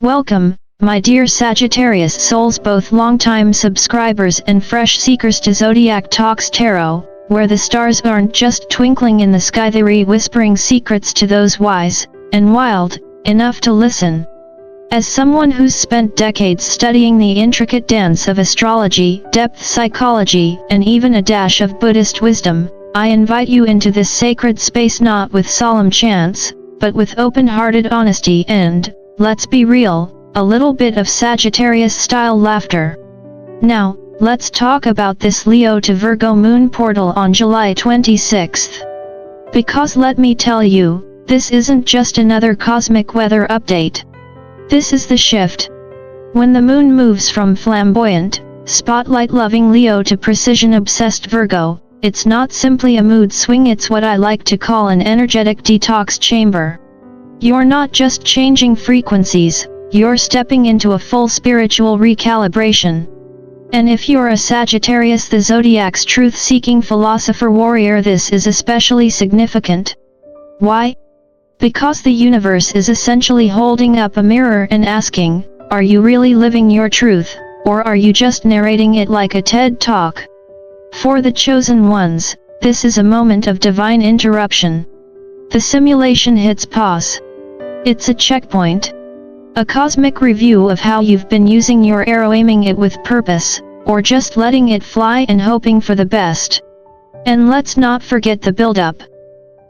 Welcome, my dear Sagittarius souls, both longtime subscribers and fresh seekers to Zodiac Talks Tarot, where the stars aren't just twinkling in the sky, they're whispering secrets to those wise and wild enough to listen. As someone who's spent decades studying the intricate dance of astrology, depth psychology, and even a dash of Buddhist wisdom, I invite you into this sacred space not with solemn chants, but with open-hearted honesty and, let's be real, a little bit of Sagittarius-style laughter. Now, let's talk about this Leo to Virgo moon portal on July 26th. Because let me tell you, this isn't just another cosmic weather update. This is the shift. When the moon moves from flamboyant, spotlight-loving Leo to precision-obsessed Virgo, it's not simply a mood swing, it's what I like to call an energetic detox chamber. You're not just changing frequencies, you're stepping into a full spiritual recalibration. And if you're a Sagittarius, the Zodiac's truth-seeking philosopher warrior, this is especially significant. Why? Because the universe is essentially holding up a mirror and asking, are you really living your truth, or are you just narrating it like a TED Talk? For the chosen ones, this is a moment of divine interruption. The simulation hits pause. It's a checkpoint. A cosmic review of how you've been using your arrow, aiming it with purpose, or just letting it fly and hoping for the best. And let's not forget the build-up.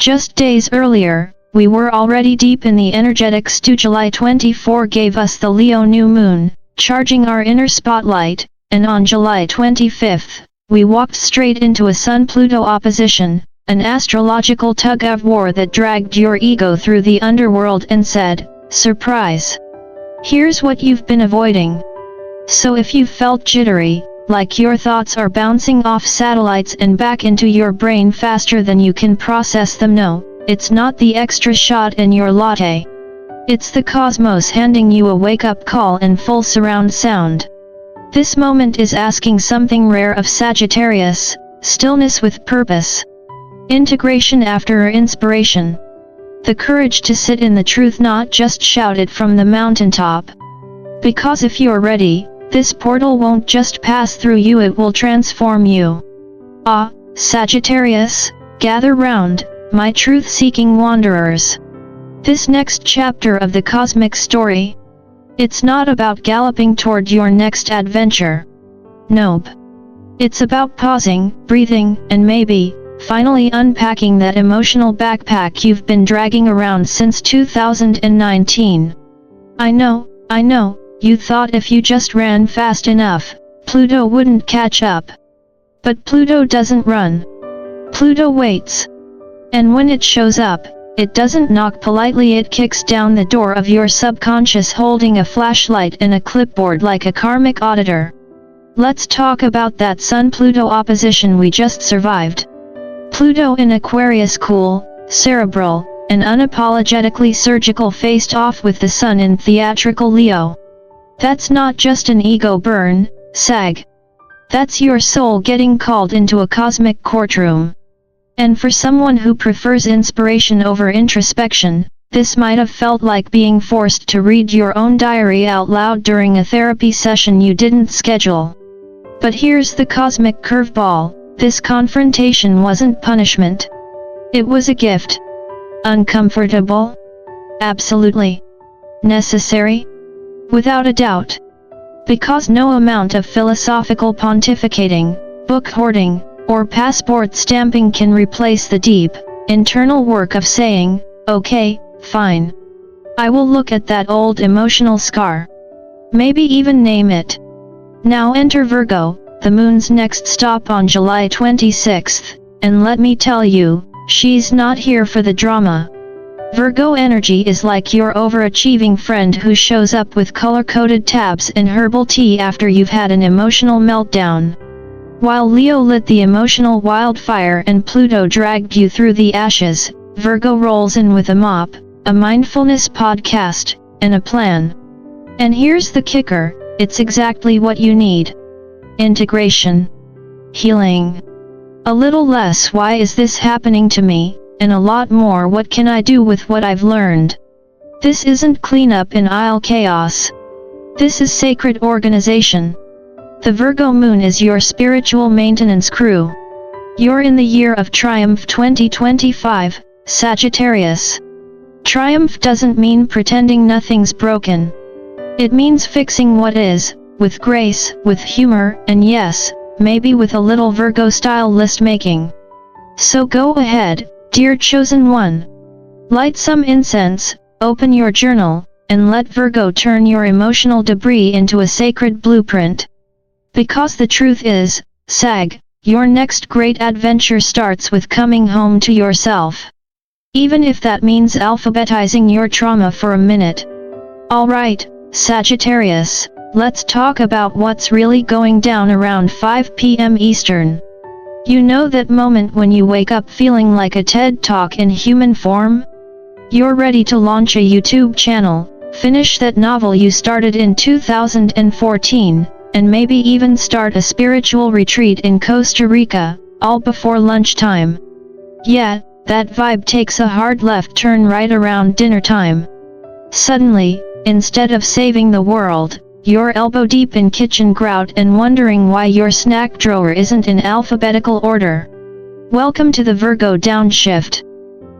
Just days earlier, we were already deep in the energetic stew. July 24 gave us the Leo new moon, charging our inner spotlight, and on July 25th, we walked straight into a Sun-Pluto opposition, an astrological tug-of-war that dragged your ego through the underworld and said, surprise! Here's what you've been avoiding. So if you've felt jittery, like your thoughts are bouncing off satellites and back into your brain faster than you can process them, no, it's not the extra shot in your latte. It's the cosmos handing you a wake-up call in full surround sound. This moment is asking something rare of Sagittarius: stillness with purpose. Integration after inspiration. The courage to sit in the truth, not just shout it from the mountaintop. Because if you're ready, this portal won't just pass through you, it will transform you. Ah, Sagittarius, gather round, my truth-seeking wanderers. This next chapter of the cosmic story, it's not about galloping toward your next adventure. Nope. It's about pausing, breathing, and maybe, finally unpacking that emotional backpack you've been dragging around since 2019. I know, you thought if you just ran fast enough, Pluto wouldn't catch up. But Pluto doesn't run. Pluto waits. And when it shows up, it doesn't knock politely, it kicks down the door of your subconscious holding a flashlight and a clipboard like a karmic auditor. Let's talk about that Sun-Pluto opposition we just survived. Pluto in Aquarius, cool, cerebral, and unapologetically surgical, faced off with the Sun in theatrical Leo. That's not just an ego burn, Sag. That's your soul getting called into a cosmic courtroom. And for someone who prefers inspiration over introspection, this might have felt like being forced to read your own diary out loud during a therapy session you didn't schedule. But here's the cosmic curveball. This confrontation wasn't punishment. It was a gift. Uncomfortable? Absolutely. Necessary? Without a doubt. Because no amount of philosophical pontificating, book hoarding, or passport stamping can replace the deep, internal work of saying, okay, fine. I will look at that old emotional scar. Maybe even name it. Now enter Virgo, the moon's next stop on July 26th, and let me tell you, she's not here for the drama. Virgo energy is like your overachieving friend who shows up with color-coded tabs and herbal tea after you've had an emotional meltdown. While Leo lit the emotional wildfire and Pluto dragged you through the ashes, Virgo rolls in with a mop, a mindfulness podcast, and a plan. And here's the kicker, it's exactly what you need. Integration. Healing. A little less why is this happening to me, and a lot more what can I do with what I've learned. This isn't cleanup in aisle chaos. This is sacred organization. The Virgo moon is your spiritual maintenance crew. You're in the year of triumph 2025, Sagittarius. Triumph doesn't mean pretending nothing's broken. It means fixing what is, with grace, with humor, and yes, maybe with a little Virgo-style list-making. So go ahead, dear chosen one. Light some incense, open your journal, and let Virgo turn your emotional debris into a sacred blueprint. Because the truth is, Sag, your next great adventure starts with coming home to yourself. Even if that means alphabetizing your trauma for a minute. Alright, Sagittarius, let's talk about what's really going down around 5 p.m. Eastern. You know that moment when you wake up feeling like a TED Talk in human form? You're ready to launch a YouTube channel, finish that novel you started in 2014, and maybe even start a spiritual retreat in Costa Rica, all before lunchtime. Yeah, that vibe takes a hard left turn right around dinner time. Suddenly, instead of saving the world, you're elbow deep in kitchen grout and wondering why your snack drawer isn't in alphabetical order. Welcome to the Virgo downshift.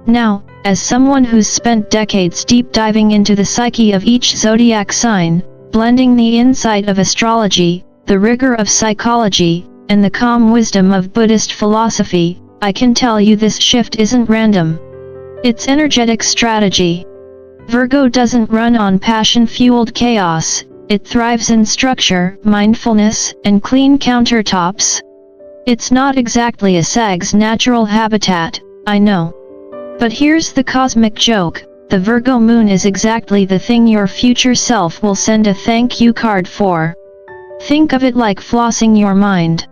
Now, as someone who's spent decades deep diving into the psyche of each zodiac sign, blending the insight of astrology, the rigor of psychology, and the calm wisdom of Buddhist philosophy, I can tell you this shift isn't random. It's energetic strategy. Virgo doesn't run on passion-fueled chaos, it thrives in structure, mindfulness, and clean countertops. It's not exactly a Sag's natural habitat, I know. But here's the cosmic joke. The Virgo moon is exactly the thing your future self will send a thank you card for. Think of it like flossing your mind.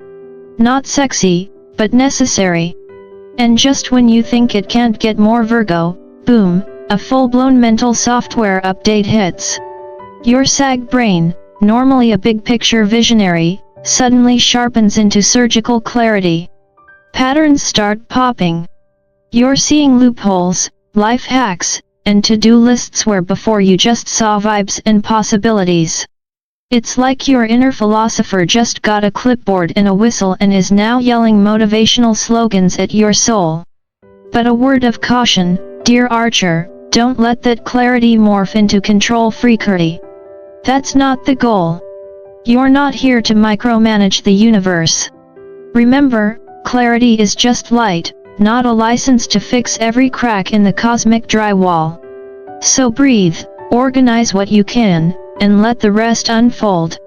Not sexy, but necessary. And just when you think it can't get more Virgo, boom, a full-blown mental software update hits. Your Sag brain, normally a big-picture visionary, suddenly sharpens into surgical clarity. Patterns start popping. You're seeing loopholes, life hacks, and to-do lists where before you just saw vibes and possibilities. It's like your inner philosopher just got a clipboard and a whistle and is now yelling motivational slogans at your soul. But a word of caution, dear Archer, don't let that clarity morph into control freakery. That's not the goal. You're not here to micromanage the universe. Remember, clarity is just light, not a license to fix every crack in the cosmic drywall. So breathe, organize what you can, and let the rest unfold.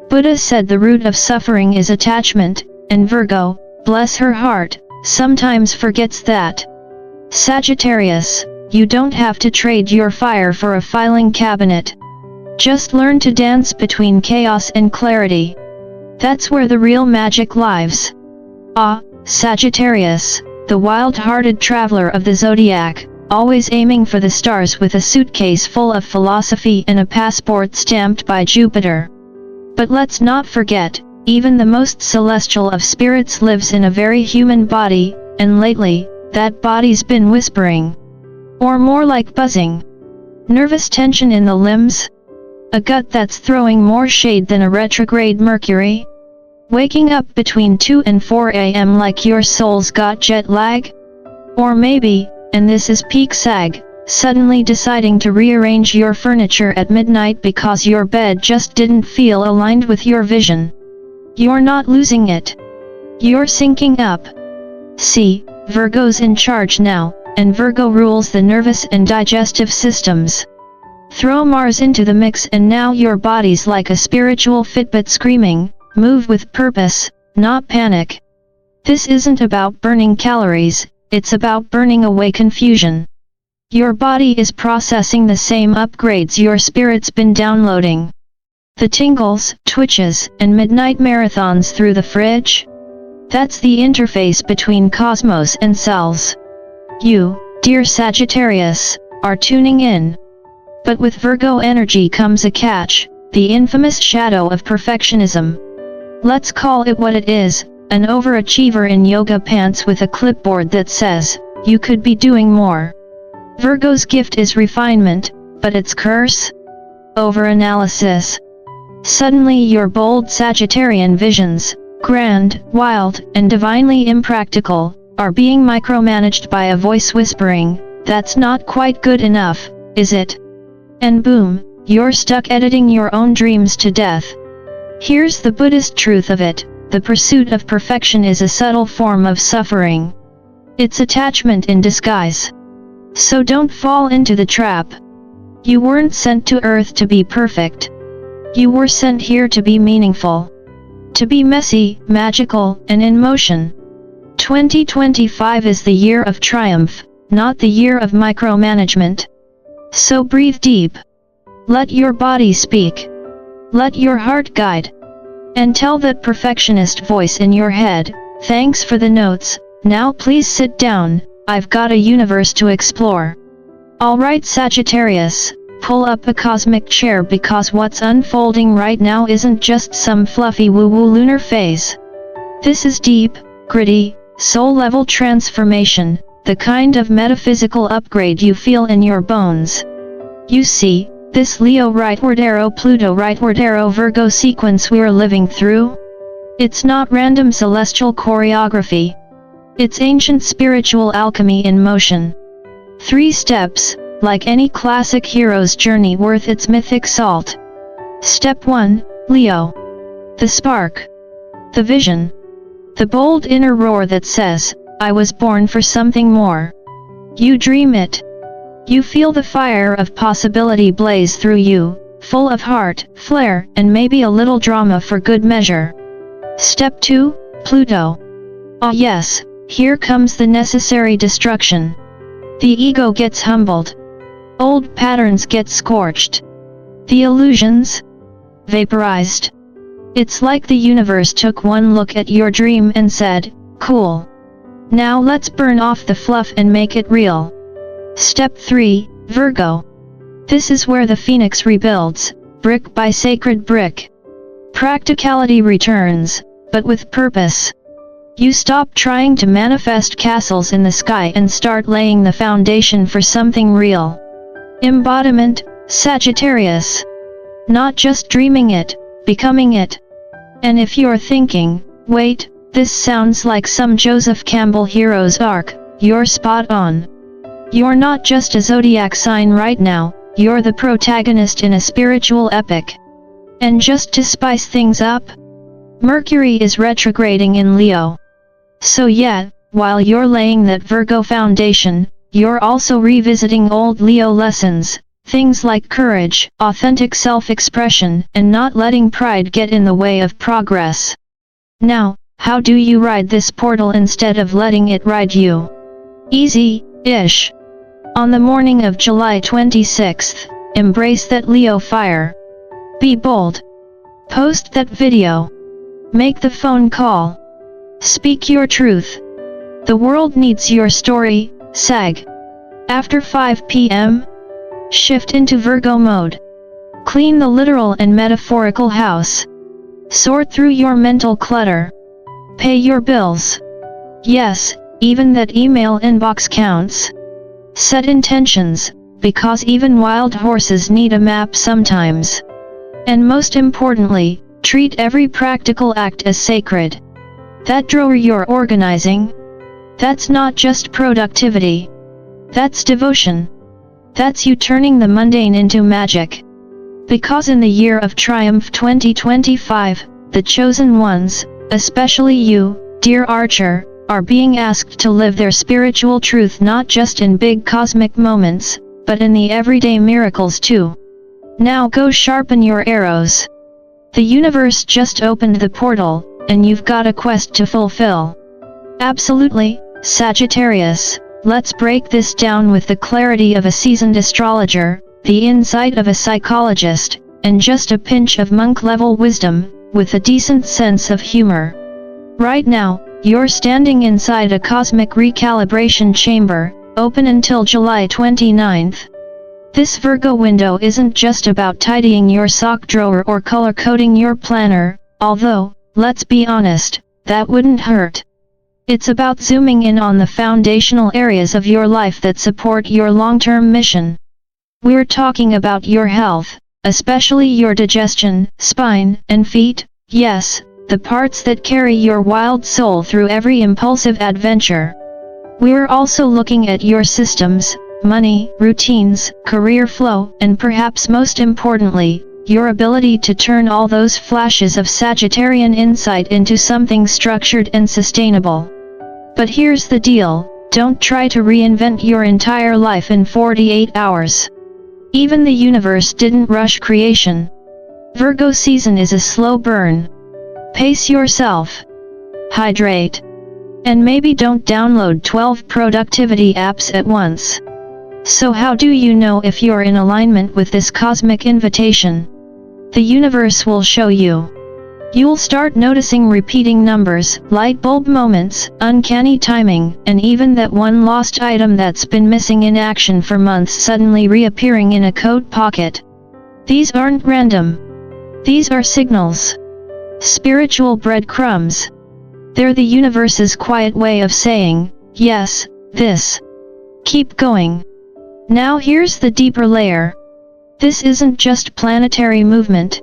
Buddha said the root of suffering is attachment, and Virgo, bless her heart, sometimes forgets that. Sagittarius, you don't have to trade your fire for a filing cabinet. Just learn to dance between chaos and clarity. That's where the real magic lives. Ah, Sagittarius, the wild-hearted traveler of the Zodiac, always aiming for the stars with a suitcase full of philosophy and a passport stamped by Jupiter. But let's not forget, even the most celestial of spirits lives in a very human body, and lately, that body's been whispering. Or more like buzzing. Nervous tension in the limbs? A gut that's throwing more shade than a retrograde Mercury? Waking up between 2 and 4 a.m. like your soul's got jet lag? Or maybe, and this is peak Sag, suddenly deciding to rearrange your furniture at midnight because your bed just didn't feel aligned with your vision. You're not losing it. You're syncing up. See, Virgo's in charge now, and Virgo rules the nervous and digestive systems. Throw Mars into the mix and now your body's like a spiritual Fitbit screaming, move with purpose, not panic. This isn't about burning calories, it's about burning away confusion. Your body is processing the same upgrades your spirit's been downloading. The tingles, twitches, and midnight marathons through the fridge? That's the interface between cosmos and cells. You, dear Sagittarius, are tuning in. But with Virgo energy comes a catch, the infamous shadow of perfectionism. Let's call it what it is, an overachiever in yoga pants with a clipboard that says, you could be doing more. Virgo's gift is refinement, but its curse? Overanalysis. Suddenly your bold Sagittarian visions, grand, wild, and divinely impractical, are being micromanaged by a voice whispering, "That's not quite good enough, is it?" And boom, you're stuck editing your own dreams to death. Here's the Buddhist truth of it: the pursuit of perfection is a subtle form of suffering. It's attachment in disguise. So don't fall into the trap. You weren't sent to Earth to be perfect. You were sent here to be meaningful. To be messy, magical, and in motion. 2025 is the year of triumph, not the year of micromanagement. So breathe deep. Let your body speak. Let your heart guide. And tell that perfectionist voice in your head, "Thanks for the notes, now please sit down, I've got a universe to explore." Alright Sagittarius, pull up a cosmic chair because what's unfolding right now isn't just some fluffy woo-woo lunar phase. This is deep, gritty, soul-level transformation, the kind of metaphysical upgrade you feel in your bones. You see, this Leo rightward arrow Pluto rightward arrow Virgo sequence we're living through? It's not random celestial choreography. It's ancient spiritual alchemy in motion. 3 steps, like any classic hero's journey worth its mythic salt. Step 1, Leo. The spark. The vision. The bold inner roar that says, "I was born for something more." You dream it. You feel the fire of possibility blaze through you, full of heart, flair, and maybe a little drama for good measure. Step 2, Pluto. Ah yes, here comes the necessary destruction. The ego gets humbled. Old patterns get scorched. The illusions vaporized. It's like the universe took one look at your dream and said, "Cool. Now let's burn off the fluff and make it real." Step 3, Virgo. This is where the phoenix rebuilds, brick by sacred brick. Practicality returns, but with purpose. You stop trying to manifest castles in the sky and start laying the foundation for something real. Embodiment, Sagittarius. Not just dreaming it, becoming it. And if you're thinking, "Wait, this sounds like some Joseph Campbell hero's arc," you're spot on. You're not just a zodiac sign right now, you're the protagonist in a spiritual epic. And just to spice things up, Mercury is retrograding in Leo. So yeah, while you're laying that Virgo foundation, you're also revisiting old Leo lessons, things like courage, authentic self-expression, and not letting pride get in the way of progress. Now, how do you ride this portal instead of letting it ride you? Easy-ish. On the morning of July 26th, embrace that Leo fire. Be bold. Post that video. Make the phone call. Speak your truth. The world needs your story, Sag. After 5 p.m., shift into Virgo mode. Clean the literal and metaphorical house. Sort through your mental clutter. Pay your bills. Yes, even that email inbox counts. Set intentions, because even wild horses need a map sometimes. And most importantly, treat every practical act as sacred. That drawer you're organizing? That's not just productivity. That's devotion. That's you turning the mundane into magic. Because in the year of triumph 2025, the chosen ones, especially you, dear Archer, are being asked to live their spiritual truth not just in big cosmic moments, but in the everyday miracles too. Now go sharpen your arrows. The universe just opened the portal, and you've got a quest to fulfill. Absolutely, Sagittarius, let's break this down with the clarity of a seasoned astrologer, the insight of a psychologist, and just a pinch of monk-level wisdom, with a decent sense of humor. Right now, you're standing inside a cosmic recalibration chamber, open until July 29th. This Virgo window isn't just about tidying your sock drawer or color-coding your planner, although, let's be honest, that wouldn't hurt. It's about zooming in on the foundational areas of your life that support your long-term mission. We're talking about your health, especially your digestion, spine, and feet, yes, the parts that carry your wild soul through every impulsive adventure. We're also looking at your systems, money, routines, career flow, and perhaps most importantly, your ability to turn all those flashes of Sagittarian insight into something structured and sustainable. But here's the deal, don't try to reinvent your entire life in 48 hours. Even the universe didn't rush creation. Virgo season is a slow burn. Pace yourself. Hydrate. And maybe don't download 12 productivity apps at once. So how do you know if you're in alignment with this cosmic invitation? The universe will show you. You'll start noticing repeating numbers, light bulb moments, uncanny timing, and even that one lost item that's been missing in action for months suddenly reappearing in a coat pocket. These aren't random. These are signals. Spiritual breadcrumbs. They're the universe's quiet way of saying, yes, this. Keep going. Now here's the deeper layer. This isn't just planetary movement.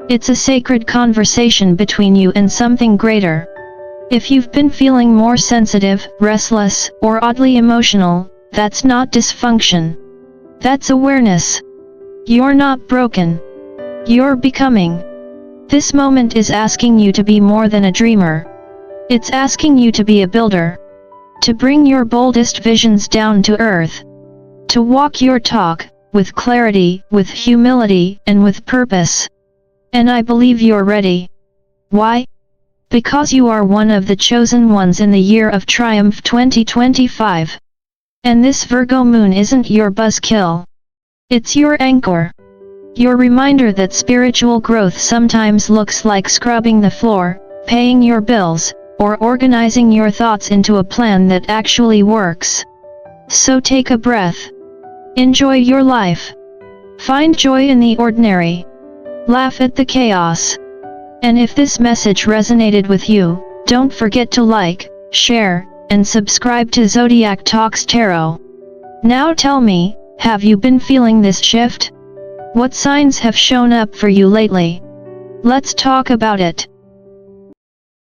It's a sacred conversation between you and something greater. If you've been feeling more sensitive, restless, or oddly emotional, that's not dysfunction. That's awareness. You're not broken. You're becoming. This moment is asking you to be more than a dreamer. It's asking you to be a builder. To bring your boldest visions down to earth. To walk your talk, with clarity, with humility, and with purpose. And I believe you're ready. Why? Because you are one of the chosen ones in the year of triumph 2025. And this Virgo moon isn't your buzzkill. It's your anchor. Your reminder that spiritual growth sometimes looks like scrubbing the floor, paying your bills, or organizing your thoughts into a plan that actually works. So take a breath. Enjoy your life. Find joy in the ordinary. Laugh at the chaos. And if this message resonated with you, don't forget to like, share, and subscribe to Zodiac Talks Tarot. Now tell me, have you been feeling this shift? What signs have shown up for you lately? Let's talk about it.